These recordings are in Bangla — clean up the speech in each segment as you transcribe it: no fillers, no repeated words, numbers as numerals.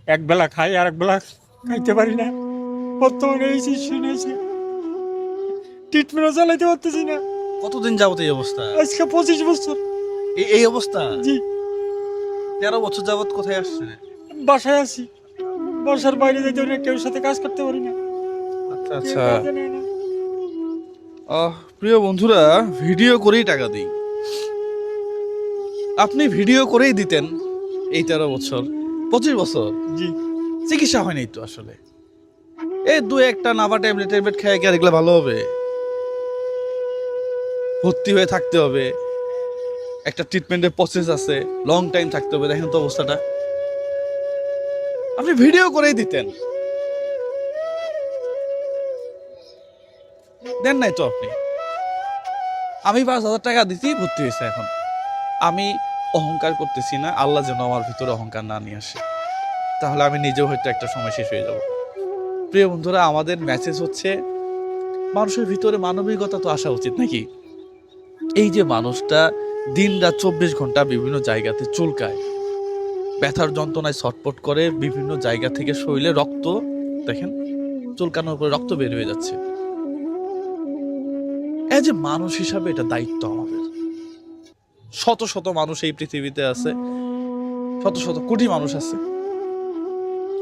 এক বেলা খাই আর এক বেলা খাইতে পারি না। বর্তমানে এই শুনেছি, ট্রিটমেন্টও চালাইতে পারতেছি না। কতদিন যাবত এই অবস্থা? আজকে 25 বছর। এই অবস্থা? জি। 13 বছর যাবত কোথায় আসছে? বাসায় আছি, বাসার বাইরে যাইতে পারি না, কেউ সাথে কাজ করতে পারি না। আচ্ছা কেউ আচ্ছা। কাজে নেয় না। প্রিয় বন্ধুরা, ভিডিও করেই টাকা দিই। আপনি ভিডিও করেই দিতেন এই 13 বছর, 25 বছর জি। চিকিৎসা হয়নি তো আসলে। এই দু একটা নাভা ট্যাবলেট খেয়ে কি আর এগুলো ভালো হবে? ভর্তি হয়ে থাকতে হবে, একটা ট্রিটমেন্টের প্রসেস আছে, লং টাইম থাকতে হবে। দেখেন তো অবস্থাটা। আপনি ভিডিও করেই দিতেন, দেন নাই তো আপনি। আমি 5,000 টাকা দিতেই ভর্তি হয়েছে। এখন আমি অহংকার করতেছি না, আল্লাহ যেন আমার ভিতরে অহংকার না নিয়ে আসে, তাহলে আমি নিজেও হয়তো একটা সময় শেষ হয়ে যাব। প্রিয় বন্ধুরা, আমাদের মেসেজ হচ্ছে মানুষের ভিতরে মানবিকতা তো আসা উচিত নাকি? এই যে মানুষটা দিন রাত 24 ঘন্টা বিভিন্ন জায়গাতে চুলকায়, ব্যথার যন্ত্রণায় ছটপট করে, বিভিন্ন জায়গা থেকে শরীরে রক্ত, দেখেন চুলকানোর পরে রক্ত বের হয়ে যাচ্ছে। এই যে মানুষ হিসাবে এটা দায়িত্ব আমাদের। শত শত মানুষ এই পৃথিবীতে আছে, শত শত কোটি মানুষ আছে,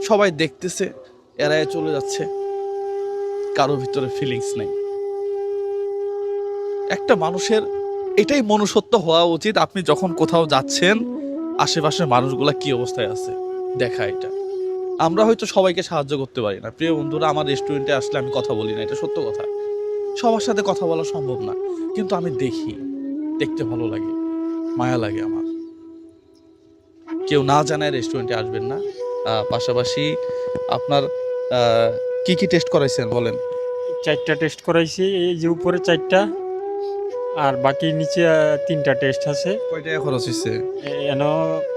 সবাই দেখতেছে, এড়ায় চলে যাচ্ছে, কারো ভিতরে ফিলিংস নেই। একটা মানুষের এটাই মনুষ্যত্ব হওয়া উচিত। আপনি যখন কোথাও যাচ্ছেন, আশেপাশের মানুষগুলা কি অবস্থায় আছে দেখা। এটা আমরা হয়তো সবাইকে সাহায্য করতে পারি না। প্রিয় বন্ধুরা, আমার রেস্টুরেন্টে আসলে আমি কথা বলি না, এটা সত্য কথা। সবার সাথে কথা বলা সম্ভব না, কিন্তু আমি দেখি, দেখতে ভালো লাগে, মায়া লাগে আমার। কেউ না জানায় রেস্টুরেন্টে আসবেন না। পাশাপাশি আপনার কি কি টেস্ট করাইছেন বলেন? 4টা টেস্ট করাইছি, এই যে উপরে 4টা, আর বাকি নিচে 3টা টেস্ট আছে। কয় টাকা খরচ হয়েছে? এন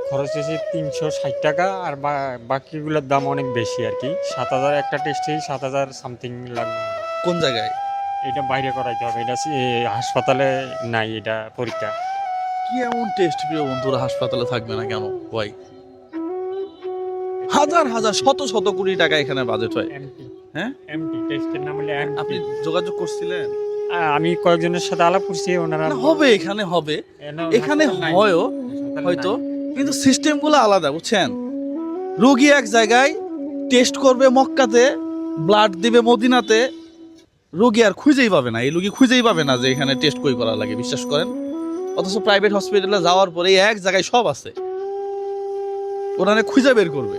খরচ হয়েছে 360 টাকা, আর বাকিগুলোর দাম অনেক বেশি আর কি। 7,000 একটা টেস্টেই 7,000 সামথিং লাগবে। কোন জায়গায়? এটা বাইরে করাইতে হবে, এটা হাসপাতালে নাই এটা পরীক্ষা। কি এমন টেস্ট প্রিয় বন্ধুরা হাসপাতালে থাকবে না কেন? ভাই, হাজার হাজার শত শত কোটি টাকা এখানে বাজেট হয়। এমটি। হ্যাঁ, এমটি টেস্টের নাম হলে এমটি। আপনি যোগাযোগ করছিলেন? আমি কয়েকজনের সাথে আলাপ করছি, ওনারা না, হবে, এখানে হবে, এখানে হয়ও হয়তো, কিন্তু সিস্টেম গুলো আলাদা, বুঝছেন? রোগী এক জায়গায়, টেস্ট করবে মক্কাতে, ব্লাড দিবে মদিনাতে, রোগী আর খুঁজেই পাবে না, এই রোগী খুঁজেই পাবে না যে এখানে টেস্ট কই করা লাগে, বিশ্বাস করেন। অথচ প্রাইভেট হসপিটালে যাওয়ার পরে এক জায়গায় সব আছে, ওনারা খুঁজে বের করবে।